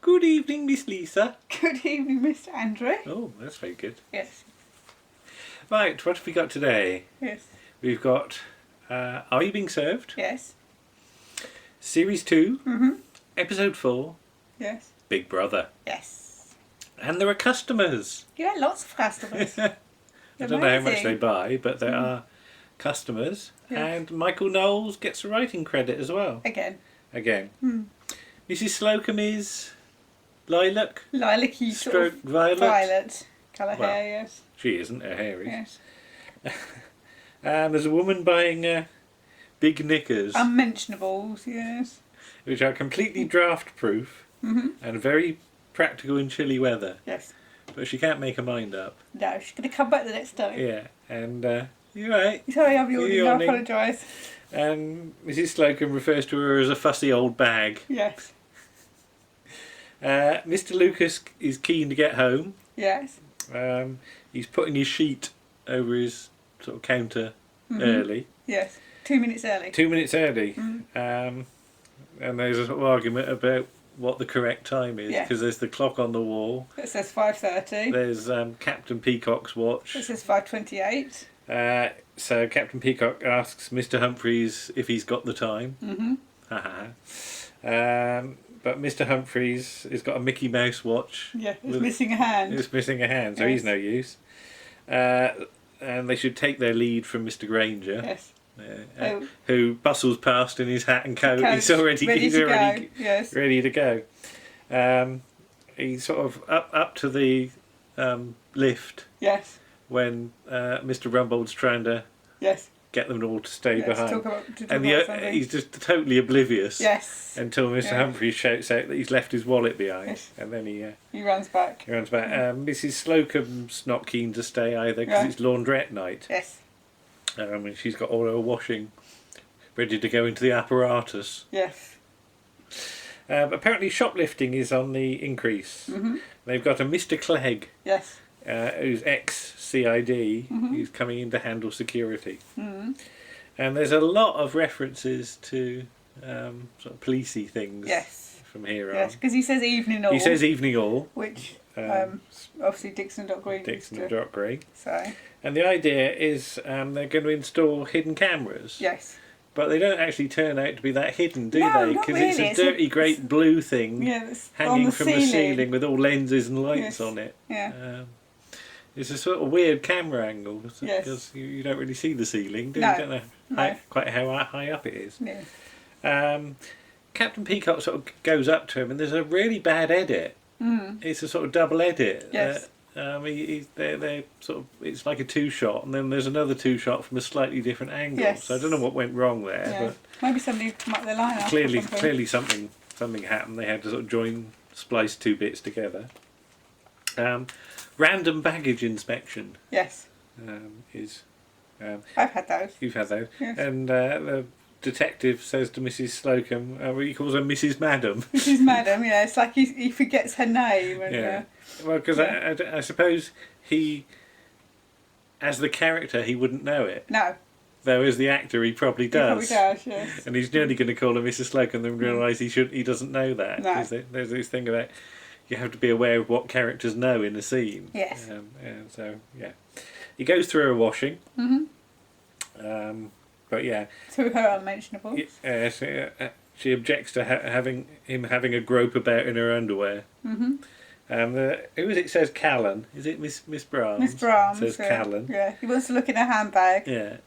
Good evening, Miss Lisa. Good evening, Mr. Andrew. Oh, that's very good. Yes. Right, what have we got today? Yes. We've got Are You Being Served? Yes. Series 2, Mm-hmm. Episode 4, Yes. Big Brother. Yes. And there are customers. Yeah, lots of customers. I don't know how much Amazing. they buy, but there are customers. Yes. And Michael Knowles gets a writing credit as well. Again. Again. Mrs. Slocum is Lilac. Lilac-y sort Stroke of Violet. violet colour Well, hair, yes. She isn't, her hair is. Yes. And there's a woman buying big knickers, Unmentionables, yes. which are completely draft proof and very practical in chilly weather. Yes. But she can't make her mind up. No, she's going to come back the next time. Yeah, and you're right. Sorry, I'm You're yawning. I yawning. apologise. And Mrs. Slocum refers to her as a fussy old bag. Yes. Mr. Lucas is keen to get home. Yes. He's putting his sheet over his sort of counter early. Yes. 2 minutes early. 2 minutes early. And there's a sort of argument about what the correct time is, Yes. because there's the clock on the wall. It says 5:30. There's Captain Peacock's watch. It says 5:28. So Captain Peacock asks Mr. Humphreys if he's got the time. But Mr. Humphreys has got a Mickey Mouse watch. Yeah, it's with- missing a hand. It's missing a hand, so Yes. he's no use. And they should take their lead from Mr. Granger, Yes. Oh. who bustles past in his hat and coat. Coach, He's already ready to go. Yes. ready to go. He's sort of up to the lift Yes. when Mr. Rumbold's trying to Yes. get them all to stay Yes. behind. To talk And about something. he's just totally oblivious Yes. until Mr. Yeah. Humphreys shouts out that he's left his wallet behind. Yes. And then he He runs back. runs back. Mrs. Slocum's not keen to stay either because Yeah. it's laundrette night. Yes. And she's got all her washing ready to go into the apparatus. Yes. But apparently shoplifting is on the increase. They've got a Mr. Clegg, Yes. who's ex-CID, who's coming in to handle security. And there's a lot of references to sort of policey things Yes. from here on. Yes. Because he says evening all. He says evening all, which obviously obviously Dixon.Green. Dixon and Dot Green. So And the idea is they're going to install hidden cameras. yes. But they don't actually turn out to be that hidden, do No, they? not Because really. it's a dirty, great blue thing Yeah. It's on hanging the from ceiling. the ceiling with all lenses and lights Yes. on it. Yeah. It's a sort of weird camera angle because Yes. you don't really see the ceiling, do you? No. You don't know No. quite how high up it is. Yeah. Captain Peacock sort of goes up to him, and there's a really bad edit. It's a sort of double edit. Yes. They're sort of, it's like a two-shot, and then there's another two-shot from a slightly different angle. Yes. So I don't know what went wrong there, Yeah. Maybe somebody mucked their line but up. clearly something happened. They had to sort of splice two bits together. Random baggage inspection Yes. is. I've had those. You've had those, Yes. and the detective says to Mrs. Slocum, he calls her Mrs. Madam. Mrs. Madam, yeah, it's like he forgets her name. And, Yeah. Well, because Yeah. I suppose he, as the character, he wouldn't know it. no, Though as the actor, he probably he does. probably does, yes. And he's nearly going to call her Mrs. Slocum, and then realise he doesn't know that. No. 'Cause there's this thing about you have to be aware of what characters know in a scene. Yes. So yeah, he goes through her washing. But yeah, Through her unmentionable. she objects to having a grope about in her underwear. Who is it? Says Callan. Is it Miss Brahms? Miss Brahms. Says yeah. Callan. Yeah, he wants to look in her handbag. Yeah.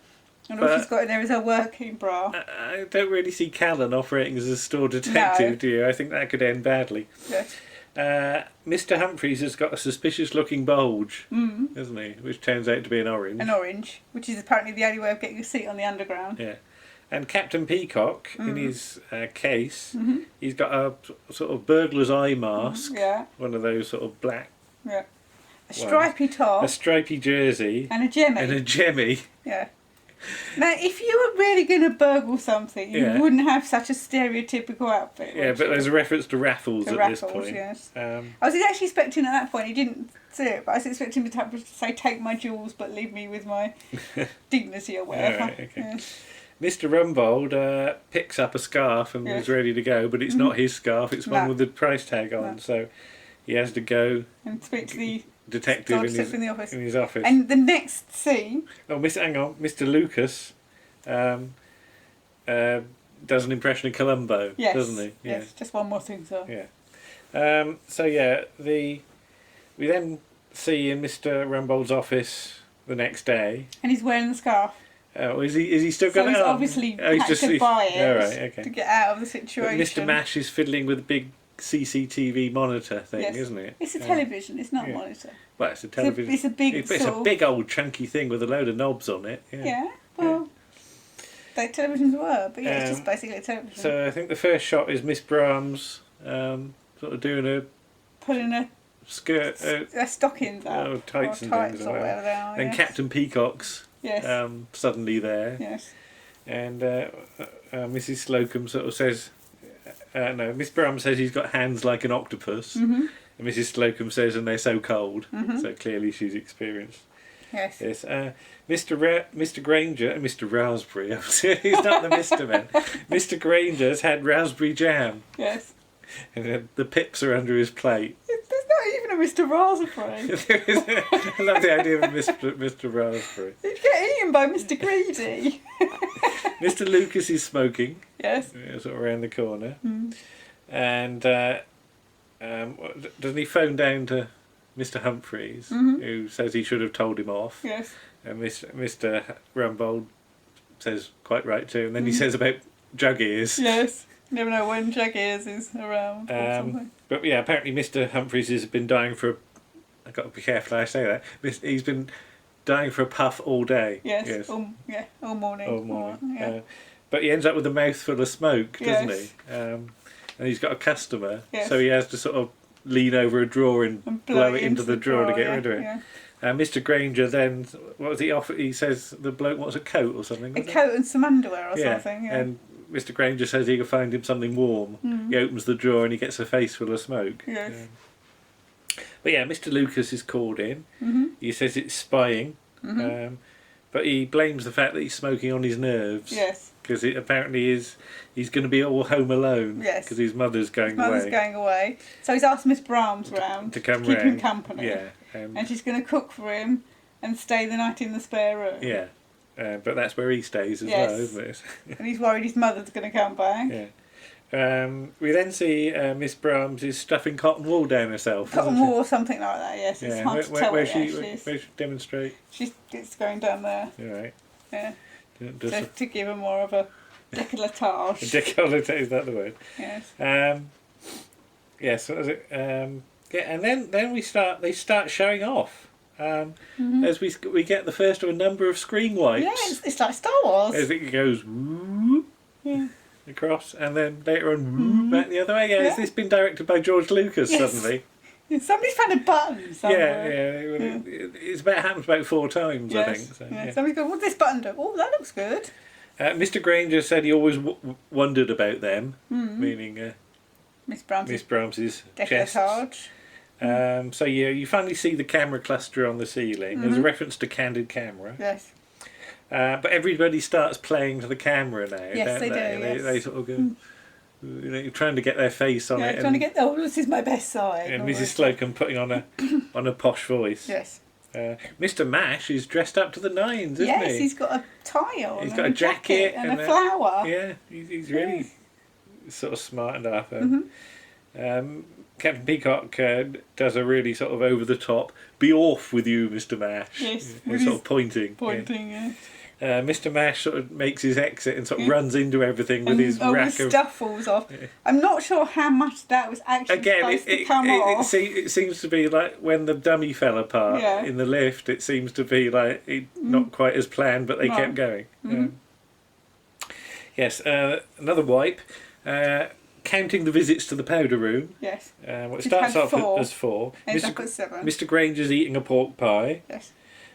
And all But- she's got in there is her working bra. I don't really see Callan operating as a store detective, No. do you? I think that could end badly. Yes. Mr. Humphreys has got a suspicious-looking bulge, hasn't he? Which turns out to be an orange. An orange, which is apparently the only way of getting a seat on the underground. Yeah. And Captain Peacock, in his case, he's got a sort of burglar's eye mask, Yeah, one of those sort of black, yeah. A stripy top a stripy jersey, and a jemmy. and a jemmy. Yeah. Now, if you were really going to burgle something, you Yeah. wouldn't have such a stereotypical outfit. Yeah, would but you? there's a reference to Raffles To at Raffles, this point. yes. Um, I was actually expecting at that point, he didn't say it, but I was expecting him to say, take my jewels, but leave me with my dignity or whatever. Alright, okay. Mr. Rumbold picks up a scarf and Yes. is ready to go, but it's not his scarf, it's one No. with the price tag on, No. so he has to go And speak to the detective in detective in the office. his office. And the next scene, Hang on, Mr. Lucas does an impression of Columbo, yes, doesn't he? yes, just one more thing, so. Yeah. So yeah, we then see in Mr. Rumbold's office the next day. And he's wearing the scarf. Oh, is he still So got he's it on? obviously Oh, had to buy it all right, okay. to get out of the But situation. Mr. Mash is fiddling with a big CCTV monitor thing, Yes. isn't it? It's a television, it's not yeah. a monitor. Well, it's a television. It's a big It's a sort of- big old chunky thing with a load of knobs on it. Yeah. Yeah, well, they televisions were, but yeah, it's just Um, basically a television. So I think the first shot is Miss Brahms sort of doing a Putting skirt, their stockings up. oh, tights or and tights things or like whatever they are. and yes. Captain Peacock's Yes. suddenly there, Yes. and Mrs. Slocum sort of says, no, Miss Brahms says he's got hands like an octopus, Mhm. and Mrs. Slocum says, and they're so cold. Mhm. So clearly she's experienced. Yes. Yes, Mr. Granger and Mr. Raspberry. He's not the Mr. man. Mr. Granger's had raspberry jam, Yes. and the pips are under his plate. There's not even a Mr. Raspberry. I love the idea of Mr. Raspberry. You'd get eaten by Mr. Greedy. Mr. Lucas is smoking, Yes. sort of around the corner, Mm. and doesn't he phone down to Mr. Humphreys, Mhm. who says he should have told him off, Yes. and Mr. Rumbold says quite right too, and then he says about jug ears. Yes. Never know when Jack Ears is around or something. But yeah, apparently Mr. Humphreys has been dying for. I've got to be careful how I say that. He's been dying for a puff all day. Yes. All morning. All morning. Yeah. But he ends up with a mouthful of smoke, doesn't Yes. he? And he's got a customer, Yes. so he has to sort of lean over a drawer and blow it into the drawer to get yeah, rid of it. Yeah. Mr. Granger then, what was he offer? He says the bloke wants a coat or something. A wasn't it? coat and some underwear or Yeah. something. Yeah. And Mr. Granger says he can find him something warm. Mm. He opens the drawer and he gets a face full of smoke. Yes. But yeah, Mr. Lucas is called in. Mhm. He says it's spying, Mhm. but he blames the fact that he's smoking on his nerves. Yes. Because it apparently he's going to be all home alone. Yes. Because his mother's going Mother's away. going away, so he's asked Miss Brahms round to come keep him round. company. Yeah. And she's going to cook for him and stay the night in the spare room. Yeah. But that's where he stays as Yes. well, isn't it? And he's worried his mother's going to come back. Yeah. We then see Miss Brahms is stuffing cotton wool down herself. Cotton isn't she? wool or something like that. Yes, it's Yeah. hard to tell Where what it actually is. she demonstrate? It's going down there. All right. Yeah. Does To give her more of a décolletage. Decolleté, is that the word? Yes. Yes, what was it? Yeah, and then they start showing off. Mhm. As we get the first of a number of screen wipes. Yeah, it's like Star Wars. As it goes whoop Yeah. across, and then later on whoop back the other way. Yeah, has Yeah. this been directed by George Lucas Yes. suddenly? Somebody's found a button somewhere. It's happens about 4 times, I Yes. think. So, Yeah. yeah. Somebody's going, what's this button do? Oh, that looks good. Mr. Granger said he always wondered about them, Mm. meaning Miss Brahms' Miss Brahms's chests. décolletage. So yeah, you finally see the camera cluster on the ceiling. There's a reference to Candid Camera. Yes. But everybody starts playing to the camera now. Yes, don't they do, They, yes. they sort of go, you're trying to get their face on Yeah, it. trying to get, oh, this is my best side. and All Mrs. right. Slocum putting on a posh voice. Yes. Mr. Mash is dressed up to the nines, isn't Yes, he? he's got a tie on. He's and got a jacket and and a flower. Yeah, he's really sort of smart enough. Mhm. Captain Peacock does a really sort of over the top, be off with you, Mr. Mash. Yes, And with sort his of pointing. Pointing, yeah. Mr. Mash sort of makes his exit and sort of runs into everything with his all rack the of. stuff falls off. I'm not sure how much that was actually Again, supposed to come off. it seems to be like when the dummy fell apart Yeah. in the lift. It seems to be like not quite as planned, but they No. kept going. Mhm. Yes, another wipe. Counting the visits to the powder room. Yes. Well, it We've starts had off 4. as 4. Ends up at 7. Mr. Granger's eating a pork pie, Yes.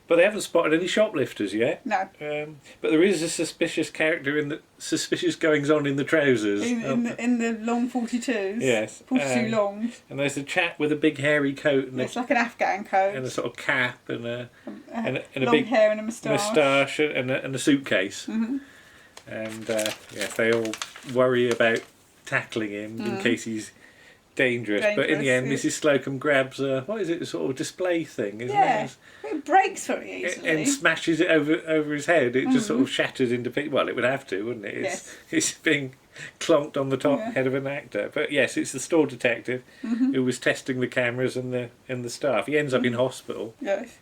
but they haven't spotted any shoplifters yet. No. But there is a suspicious character in the suspicious goings on in the trousers. In the long 42s. Yes. 42 long. And there's a chap with a big hairy coat and, It's like an Afghan coat. and a sort of cap and a long big hair and a moustache. moustache and a suitcase. Mhm. and yes, they all worry about tackling him in case he's dangerous. But in the end, Dangerous, Mrs. Slocum grabs a, what is it, a sort of display thing, isn't Yeah, it? it breaks very easily. And smashes it over his head. It just sort of shatters into pieces. Well, it would have to, wouldn't it? It's being clonked on the top head of an actor. But yes, it's the store detective who was testing the cameras and the staff. He ends up in hospital. Yes.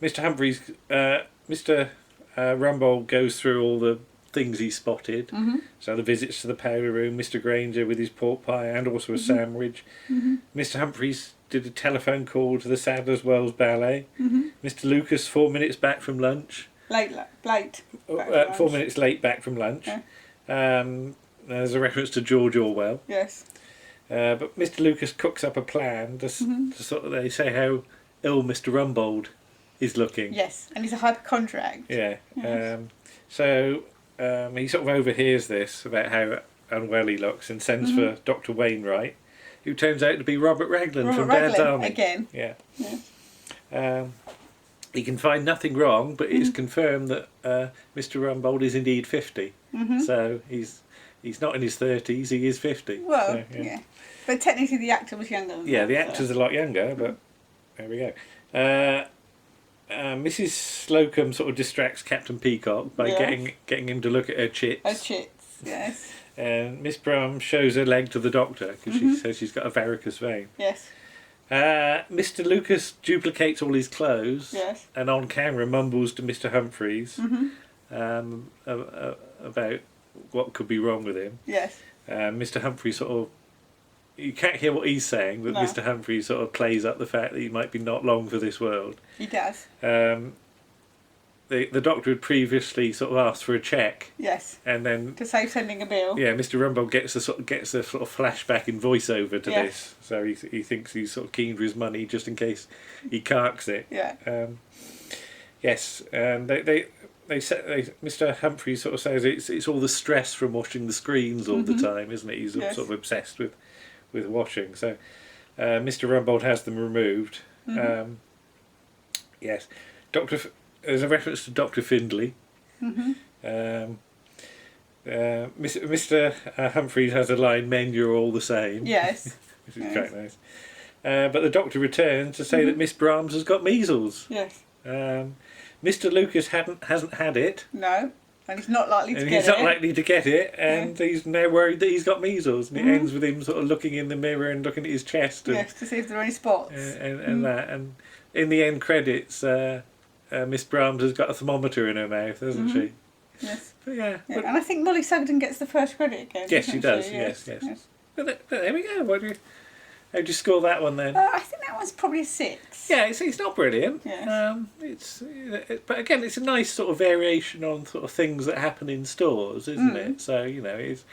Mr. Humphreys, Mr. Rumbold goes through all the things he spotted. So the visits to the powder room, Mr. Granger with his pork pie and also a sandwich. Mr. Humphreys did a telephone call to the Sadler's Wells Ballet. Mr. Lucas 4 minutes back from lunch. Late. 4 minutes late back from lunch. There's a reference to George Orwell. Yes. But Mr. Lucas cooks up a plan to sort of, they say how ill Mr. Rumbold is looking. Yes, and he's a hypochondriac. Yeah. Yes. So he sort of overhears this about how unwell he looks and sends for Dr. Wainwright, who turns out to be Robert Raglan from Dad's Army. Again. Yeah. Yeah. He can find nothing wrong, but it's confirmed that Mr. Rumbold is indeed 50. So he's not in his 30s, he is 50. Well, so, yeah. But technically the actor was younger than Yeah, that, the so. actor's a lot younger, but there we go. Mrs. Slocum sort of distracts Captain Peacock by getting him to look at her chits. Her chits, yes. And Miss Brum shows her leg to the doctor because she says she's got a varicose vein. Yes. Mr. Lucas duplicates all his clothes Yes. and on camera mumbles to Mr. Humphreys about what could be wrong with him. Yes. Mr. Humphreys sort of, you can't hear what he's saying, but No. Mr. Humphreys sort of plays up the fact that he might be not long for this world. He does. The doctor had previously sort of asked for a cheque, Yes. and then To save sending a bill. Mr. Rumbold gets a sort of flashback in voiceover to Yes. this, so he thinks he's sort of keen for his money just in case he carks it. Yeah. Yes, and Mr. Humphreys sort of says it's all the stress from watching the screens all the time, isn't it? He's sort of obsessed with watching. So Mr. Rumbold has them removed. Yes, there's a reference to Dr. Findlay. Mr. Humphreys has a line, "Men, you're all the same." Yes. Which is quite nice. But the doctor returns to say that Miss Brahms has got measles. Yes. Mr. Lucas hasn't had it. No. And he's not likely to And get he's not it. likely to get it, and he's now worried that he's got measles. And it ends with him sort of looking in the mirror and looking at his chest and Yes, to see if there are any spots. and that. And in the end credits, Miss Brahms has got a thermometer in her mouth, hasn't she? Yes. But yeah. Yeah. And I think Molly Sugden gets the first credit again. Yes, she doesn't does. Yes. Yes. But there we go. How'd you score that one then? I think that one's probably a 6. Yeah, it's not brilliant. Yes. But again, it's a nice sort of variation on sort of things that happen in stores, isn't it? So it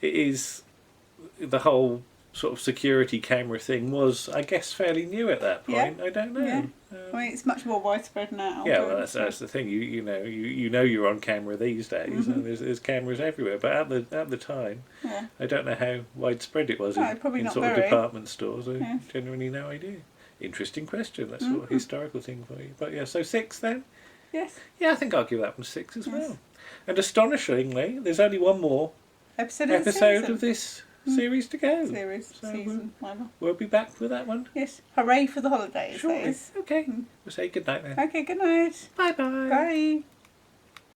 is the whole sort of security camera thing was, I guess, fairly new at that point. Yeah. I don't know. Yeah. I mean, it's much more widespread now. Yeah, well, that's the thing. You know you're on camera these days, and there's cameras everywhere. But at the time, I don't know how widespread it was probably in not sort of very. department stores. I genuinely no idea. Interesting question. That's sort of historical thing for you. But yeah, so 6 then. Yes. Yeah, I think I'll give that one 6 as well. And astonishingly, there's only one more Episode of this series to go. Season, whatever. We'll be back with that one. Yes. Hooray for the holidays. Sure. That is. Okay. We'll say good night then. Okay, good night. Bye bye. Bye.